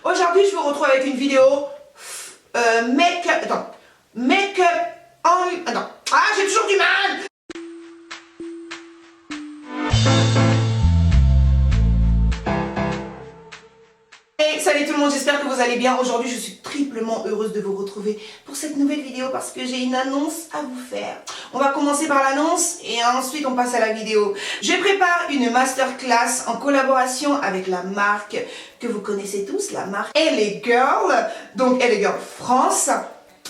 Aujourd'hui, je vous retrouve avec une vidéo make-up en... Attends. Ah, j'ai toujours du mal. Salut tout le monde, j'espère que vous allez bien. Aujourd'hui, je suis triplement heureuse de vous retrouver pour cette nouvelle vidéo parce que j'ai une annonce à vous faire. On va commencer par l'annonce et ensuite on passe à la vidéo. Je prépare une masterclass en collaboration avec la marque que vous connaissez tous, la marque LA Girl, donc LA Girl France.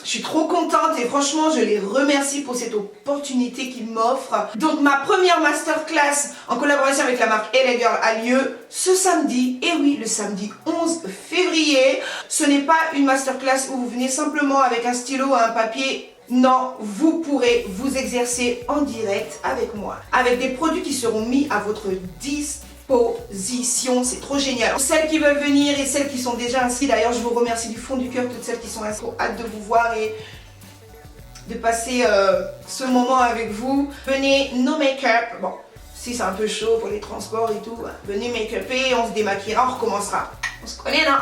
Je suis trop contente et franchement je les remercie pour cette opportunité qu'ils m'offrent. Donc ma première masterclass en collaboration avec la marque LA Girl a lieu ce samedi. Et oui, le samedi 11 février. Ce n'est pas une masterclass où vous venez simplement avec un stylo ou un papier. Non, vous pourrez vous exercer en direct avec moi. Avec des produits qui seront mis à votre disposition. C'est trop génial. Pour celles qui veulent venir et celles qui sont déjà inscrites, d'ailleurs je vous remercie du fond du cœur, toutes celles qui sont inscrites. Hâte de vous voir et de passer ce moment avec vous. Venez, no make-up. Bon, si c'est un peu chaud pour les transports et tout, venez make-upper, on se démaquillera, on recommencera. On se connaît, non?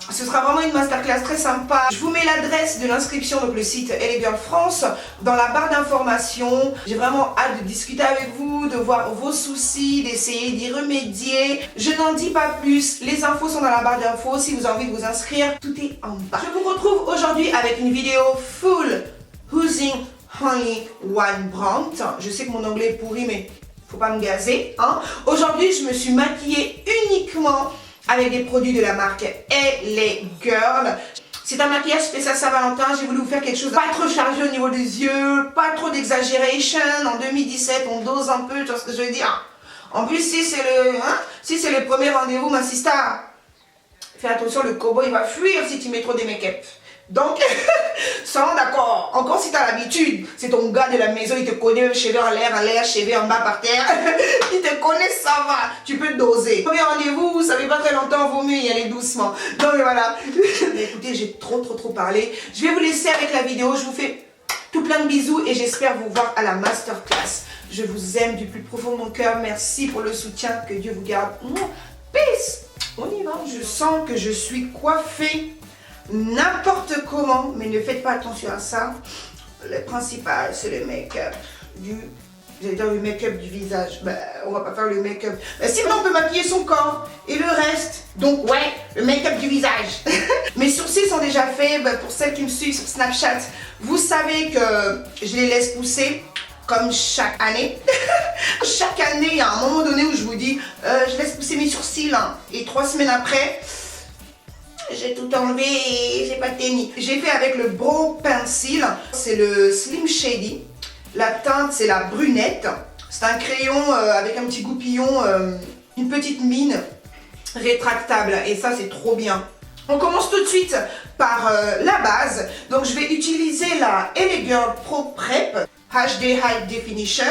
Ce sera vraiment une masterclass très sympa. Je vous mets l'adresse de l'inscription, donc le site LA Girl France, dans la barre d'informations. J'ai vraiment hâte de discuter avec vous, de voir vos soucis, d'essayer d'y remédier. Je n'en dis pas plus. Les infos sont dans la barre d'infos. Si vous avez envie de vous inscrire, tout est en bas. Je vous retrouve aujourd'hui avec une vidéo full Using Only One Brand. Je sais que mon anglais est pourri, mais faut pas me gazer, hein. Aujourd'hui, je me suis maquillée uniquement avec des produits de la marque LA Girl. C'est un maquillage spécial Saint-Valentin. J'ai voulu vous faire quelque chose de pas trop chargé au niveau des yeux, pas trop d'exagération. En 2017, on dose un peu, tu vois ce que je veux dire. En plus, si c'est le premier rendez-vous, ma sister, fais attention, le cowboy il va fuir si tu mets trop de make-up. Donc, ça, d'accord. Encore si tu as l'habitude, c'est ton gars de la maison, il te connaît, cheveux en l'air, cheveux en bas par terre. Il te connaît, ça va. Tu peux doser. Premier rendez-vous, vous savez pas très longtemps, vaut mieux y aller doucement. Donc voilà. Mais écoutez, j'ai trop parlé. Je vais vous laisser avec la vidéo. Je vous fais tout plein de bisous et j'espère vous voir à la masterclass. Je vous aime du plus profond de mon cœur. Merci pour le soutien. Que Dieu vous garde. Peace. On y va. Je sens que je suis coiffée n'importe comment, mais ne faites pas attention à ça. Le principal, c'est le make-up j'allais dire le make-up du visage. Ben, on va pas faire le make-up. Ben, sinon, on peut maquiller son corps et le reste. Donc, ouais, le make-up du visage. Mes sourcils sont déjà faits. Ben, pour celles qui me suivent sur Snapchat, vous savez que je les laisse pousser comme chaque année. Chaque année, il y a un moment donné où je vous dis, je laisse pousser mes sourcils. Hein, et 3 semaines après, j'ai tout enlevé et j'ai pas tenu. J'ai fait avec le Brow Pencil. C'est le Slim Shady. La teinte, c'est la brunette. C'est un crayon avec un petit goupillon, une petite mine rétractable. Et ça, c'est trop bien. On commence tout de suite par la base. Donc, je vais utiliser la LA Girl Pro Prep HD High Definition.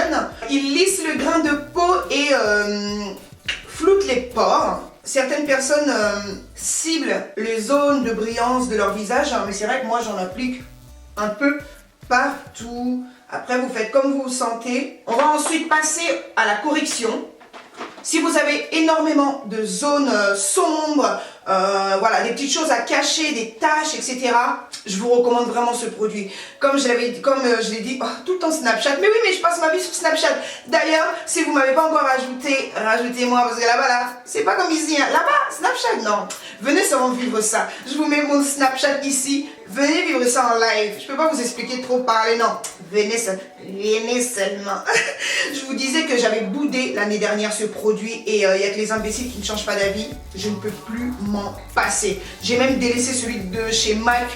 Il lisse le grain de peau et floute les pores. Certaines personnes ciblent les zones de brillance de leur visage, hein, mais c'est vrai que moi j'en applique un peu partout. Après vous faites comme vous vous sentez. On va ensuite passer à la correction. Si vous avez énormément de zones sombres, voilà, des petites choses à cacher, des taches, etc., je vous recommande vraiment ce produit. Comme je l'ai dit, tout le temps Snapchat. Mais oui, mais je passe ma vie sur Snapchat. D'ailleurs, si vous ne m'avez pas encore ajouté, rajoutez-moi, parce que là-bas, là, c'est pas comme ici. Hein. Là-bas, Snapchat, non. Venez seulement vivre ça. Je vous mets mon Snapchat ici. Venez vivre ça en live. Je ne peux pas vous expliquer trop parler, non. Venez seulement. Je vous disais que j'avais boudé l'année dernière ce produit et il y a que les imbéciles qui ne changent pas d'avis. Je ne peux plus m'en passer. J'ai même délaissé celui de chez MAC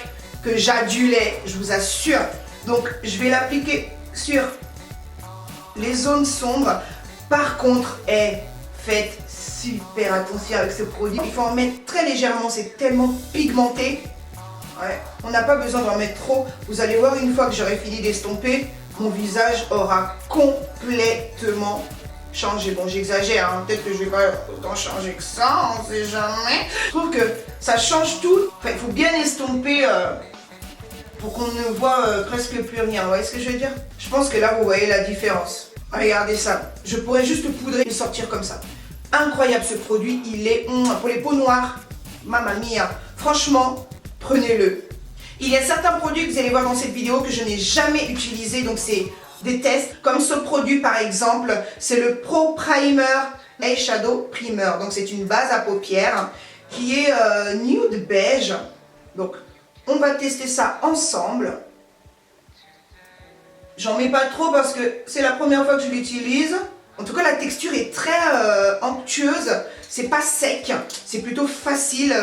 que j'adulais, je vous assure. Donc, je vais l'appliquer sur les zones sombres. Par contre, faites super attention avec ce produit. Il faut en mettre très légèrement, c'est tellement pigmenté. Ouais, on n'a pas besoin d'en mettre trop. Vous allez voir, une fois que j'aurai fini d'estomper, mon visage aura complètement changé. Bon, j'exagère, hein. Peut-être que je vais pas autant changer que ça, on sait jamais. Je trouve que ça change tout. Enfin, il faut bien estomper pour qu'on ne voit presque plus rien. Vous voyez ce que je veux dire? Je pense que là, vous voyez la différence. Regardez ça. Je pourrais juste poudrer et sortir comme ça. Incroyable ce produit. Il est pour les peaux noires. mamma mia. Franchement, prenez-le. Il y a certains produits que vous allez voir dans cette vidéo que je n'ai jamais utilisés, donc c'est des tests. Comme ce produit par exemple, c'est le Pro Primer Eyeshadow Primer. Donc c'est une base à paupières qui est nude beige. Donc on va tester ça ensemble. J'en mets pas trop parce que c'est la première fois que je l'utilise. En tout cas, la texture est très onctueuse. C'est pas sec, c'est plutôt facile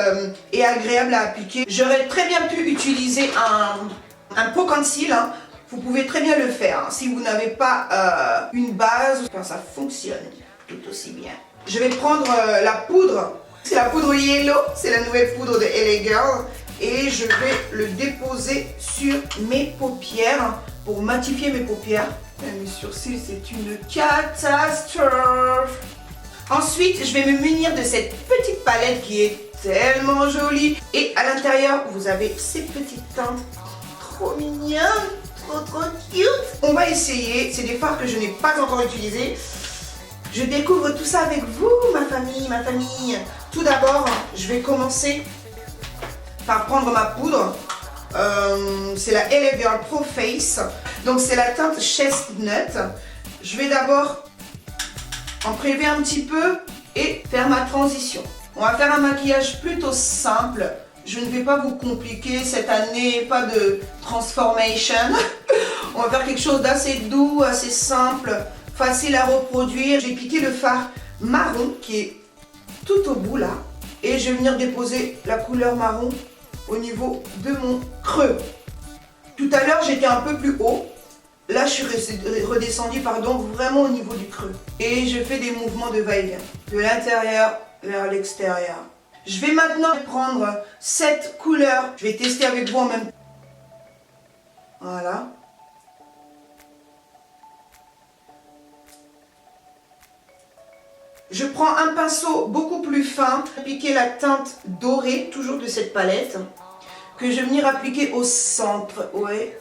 et agréable à appliquer. J'aurais très bien pu utiliser un pot conceal. Hein. Vous pouvez très bien le faire. Hein. Si vous n'avez pas une base, enfin, ça fonctionne tout aussi bien. Je vais prendre la poudre. C'est la poudre Yellow. C'est la nouvelle poudre de LA Girl. Et je vais le déposer sur mes paupières pour matifier mes paupières. Mes sourcils, c'est une catastrophe. Ensuite, je vais me munir de cette petite palette qui est tellement jolie. Et à l'intérieur, vous avez ces petites teintes trop mignonnes, trop cute. On va essayer. C'est des fards que je n'ai pas encore utilisés. Je découvre tout ça avec vous, ma famille. Tout d'abord, je vais commencer par prendre ma poudre. C'est la LA Girl Pro Face. Donc c'est la teinte Chestnut. Je vais d'abord en prélever un petit peu et faire ma transition. On va faire un maquillage plutôt simple. Je ne vais pas vous compliquer cette année, pas de transformation. On va faire quelque chose d'assez doux, assez simple, facile à reproduire. J'ai piqué le fard marron qui est tout au bout là. Et je vais venir déposer la couleur marron au niveau de mon creux. Tout à l'heure, j'étais un peu plus haut. Là, je suis redescendue, vraiment au niveau du creux. Et je fais des mouvements de va-et-vient, de l'intérieur vers l'extérieur. Je vais maintenant prendre cette couleur. Je vais tester avec vous en même temps. Voilà. Je prends un pinceau beaucoup plus fin, appliquer la teinte dorée, toujours de cette palette, que je vais venir appliquer au centre. Ouais.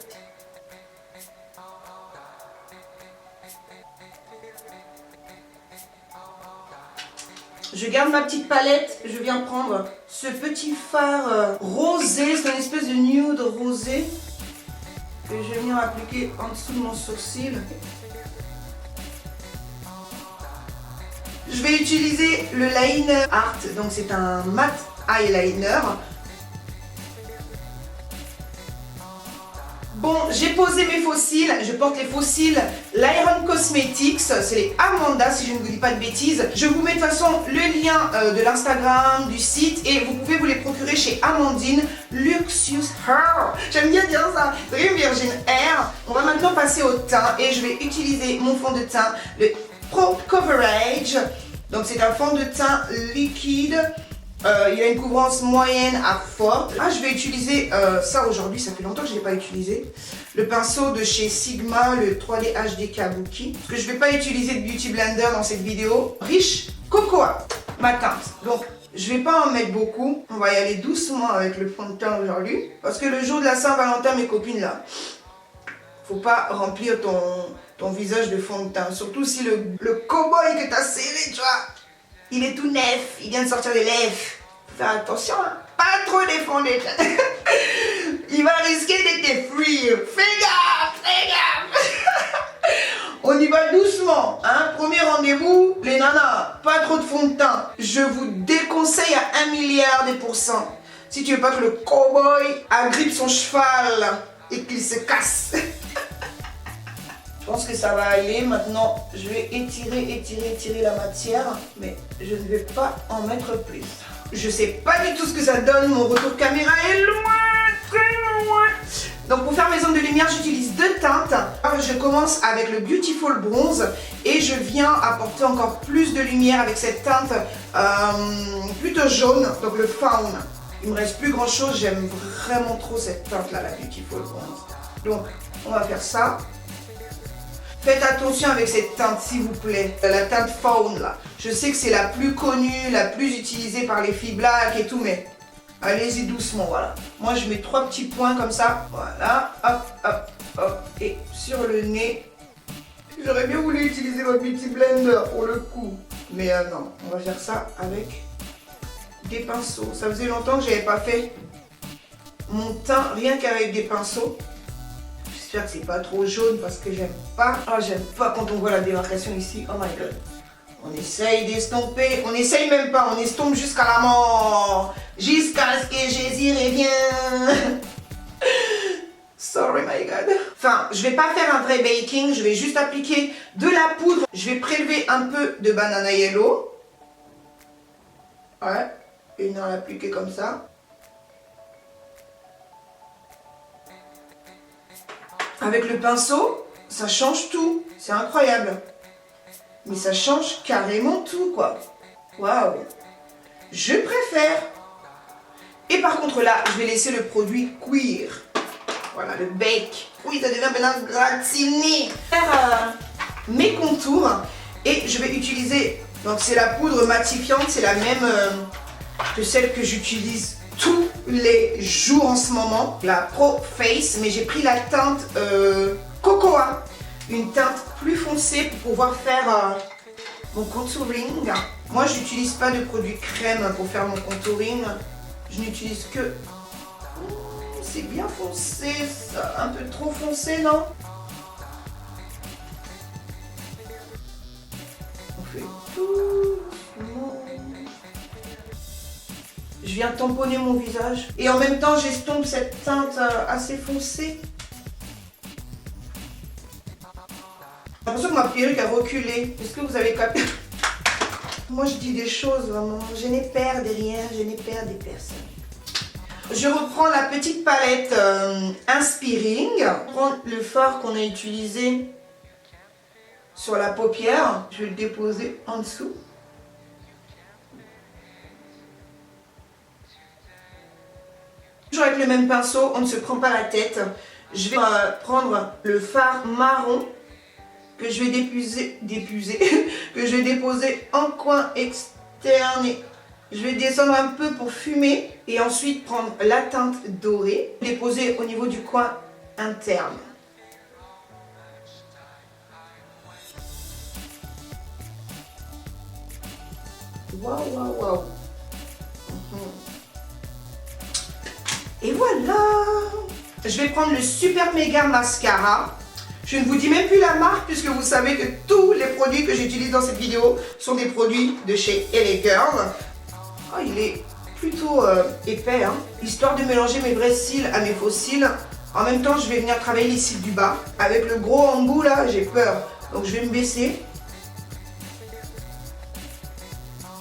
Je garde ma petite palette, je viens prendre ce petit fard rosé, c'est une espèce de nude rosé, que je vais venir appliquer en dessous de mon sourcil. Je vais utiliser le Liner Art, donc c'est un matte eyeliner. Bon, j'ai posé mes faux cils, je porte les faux cils L'Iron Cosmetics, c'est les Amanda si je ne vous dis pas de bêtises. Je vous mets de toute façon le lien de l'Instagram, du site et vous pouvez vous les procurer chez Amandine Luxurious Hair. J'aime bien dire ça, Dream Virgin Hair. On va maintenant passer au teint et je vais utiliser mon fond de teint, le Pro Coverage. Donc c'est un fond de teint liquide. Il a une couvrance moyenne à forte. Ah, je vais utiliser ça aujourd'hui, ça fait longtemps que je ne l'ai pas utilisé. Le pinceau de chez Sigma, le 3D HD Kabuki. Parce que je ne vais pas utiliser de Beauty Blender dans cette vidéo. Riche Cocoa, ma teinte. Donc, je ne vais pas en mettre beaucoup. On va y aller doucement avec le fond de teint aujourd'hui. Parce que le jour de la Saint-Valentin, mes copines, là, faut pas remplir ton visage de fond de teint. Surtout si le cow-boy que tu as serré, tu vois, il est tout neuf, il vient de sortir des lèvres. Faut faire attention, hein. Pas trop des fonds de teint. Il va risquer d'être free. Fais gaffe. On y va doucement, hein. Premier rendez-vous, les nanas, pas trop de fond de teint. Je vous déconseille à 1 milliard de pourcents. Si tu veux pas que le cow-boy agrippe son cheval et qu'il se casse. Je pense que ça va aller. Maintenant, je vais étirer la matière, mais je ne vais pas en mettre plus. Je sais pas du tout ce que ça donne. Mon retour caméra est loin, très loin. Donc pour faire mes zones de lumière, j'utilise deux teintes. Alors, je commence avec le Beautiful Bronze et je viens apporter encore plus de lumière avec cette teinte plutôt jaune, donc le Fawn. Il me reste plus grand chose. J'aime vraiment trop cette teinte là, la Beautiful Bronze. Donc on va faire ça. Faites attention avec cette teinte s'il vous plaît, la teinte Fawn là. Je sais que c'est la plus connue, la plus utilisée par les filles black et tout, mais allez-y doucement, voilà. Moi je mets 3 petits points comme ça, voilà, hop, et sur le nez. J'aurais bien voulu utiliser mon Beauty Blender pour le coup, mais non, on va faire ça avec des pinceaux. Ça faisait longtemps que j'avais pas fait mon teint rien qu'avec des pinceaux. J'espère que c'est pas trop jaune parce que j'aime pas. Ah, j'aime pas quand on voit la démarcation ici. Oh my god. On essaye d'estomper. On essaye même pas. On estompe jusqu'à la mort. Jusqu'à ce que Jésus revienne. Sorry my god. Enfin, je vais pas faire un vrai baking. Je vais juste appliquer de la poudre. Je vais prélever un peu de banana yellow. Ouais. Et on l'appliquer comme ça. Avec le pinceau, ça change tout. C'est incroyable. Mais ça change carrément tout, quoi. Waouh. Je préfère. Et par contre, là, je vais laisser le produit cuire. Voilà, le bake. Oui, ça devient maintenant gratiné. Faire mes contours. Et je vais utiliser... Donc, c'est la poudre matifiante. C'est la même que celle que j'utilise tous les jours en ce moment, la Pro Face, mais j'ai pris la teinte Cocoa, une teinte plus foncée pour pouvoir faire mon contouring. Moi, je n'utilise pas de produit crème pour faire mon contouring, je n'utilise que... c'est bien foncé, ça, un peu trop foncé, non? On fait tout. Je viens tamponner mon visage et en même temps j'estompe cette teinte assez foncée. J'ai l'impression que ma perruque a reculé. Est-ce que vous avez capté? Moi je dis des choses vraiment. Je n'ai peur de rien, je n'ai peur des personnes. Je reprends la petite palette Inspiring. Je prends le fard qu'on a utilisé sur la paupière. Je vais le déposer en dessous. Toujours avec le même pinceau, on ne se prend pas la tête. Je vais prendre le fard marron que je vais que je vais déposer en coin externe. Je vais descendre un peu pour fumer et ensuite prendre la teinte dorée, déposer au niveau du coin interne. Waouh, waouh, waouh. Et voilà. Je vais prendre le Super Méga Mascara. Je ne vous dis même plus la marque puisque vous savez que tous les produits que j'utilise dans cette vidéo sont des produits de chez LA Girl. Oh, il est plutôt épais, hein. Histoire de mélanger mes vrais cils à mes faux cils. En même temps, je vais venir travailler les cils du bas. Avec le gros embout là, j'ai peur. Donc je vais me baisser.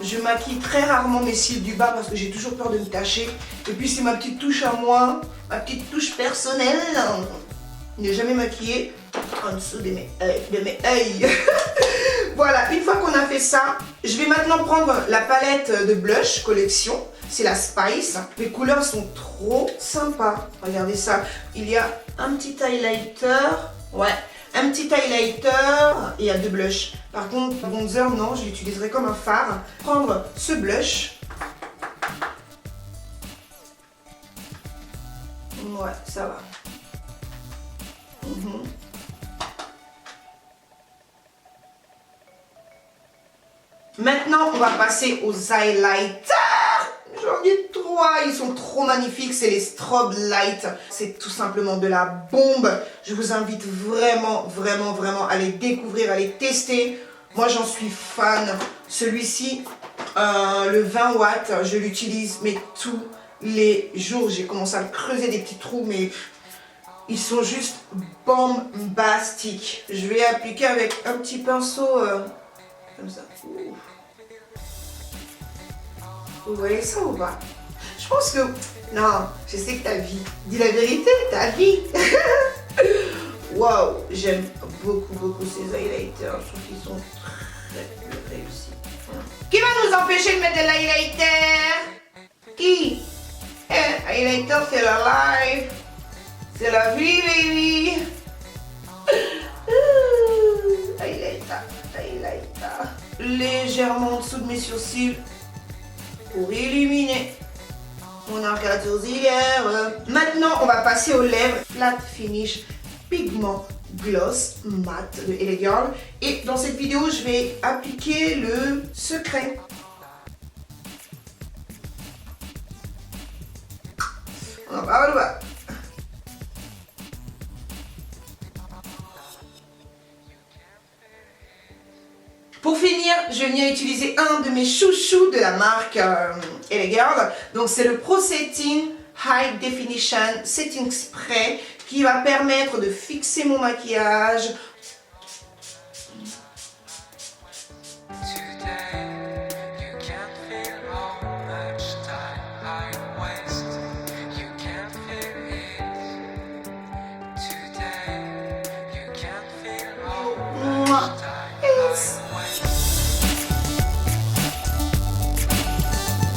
Je maquille très rarement mes cils du bas parce que j'ai toujours peur de me tacher. Et puis c'est ma petite touche à moi, ma petite touche personnelle. Ne jamais maquiller en dessous de mes yeux. Voilà, une fois qu'on a fait ça, je vais maintenant prendre la palette de blush collection. C'est la Spice. Les couleurs sont trop sympas. Regardez ça. Il y a un petit highlighter. Ouais. Un petit highlighter et il y a deux blushs. Par contre, bronzer, non, je l'utiliserai comme un fard. Prendre ce blush. Ouais, ça va. Maintenant, on va passer aux highlighters. J'en ai trois, ils sont trop magnifiques, c'est les Strobe Light. C'est tout simplement de la bombe. Je vous invite vraiment, vraiment, vraiment à les découvrir, à les tester. Moi, j'en suis fan. Celui-ci, le 20 watts, je l'utilise mais tous les jours. J'ai commencé à creuser des petits trous, mais ils sont juste bombastiques. Je vais appliquer avec un petit pinceau comme ça. Ouh. Vous voyez ça ou pas? Je pense que... Non, je sais que t'as vie. Dis la vérité, t'as vie. Waouh, j'aime beaucoup, beaucoup ces highlighters. Je trouve qu'ils sont très réussis. Qui va nous empêcher de mettre de l'highlighter? Qui? Highlighter, c'est la life. C'est la vie, baby. Highlighter. Légèrement en dessous de mes sourcils. Pour illuminer mon arcade sourcilière. Maintenant, on va passer aux lèvres. Flat Finish Pigment Gloss Matte de LA Girl. Et dans cette vidéo, je vais appliquer le secret. On en parle pas. Pour finir, je viens utiliser un de mes chouchous de la marque LA Girl. Donc c'est le Pro Setting High Definition Setting Spray qui va permettre de fixer mon maquillage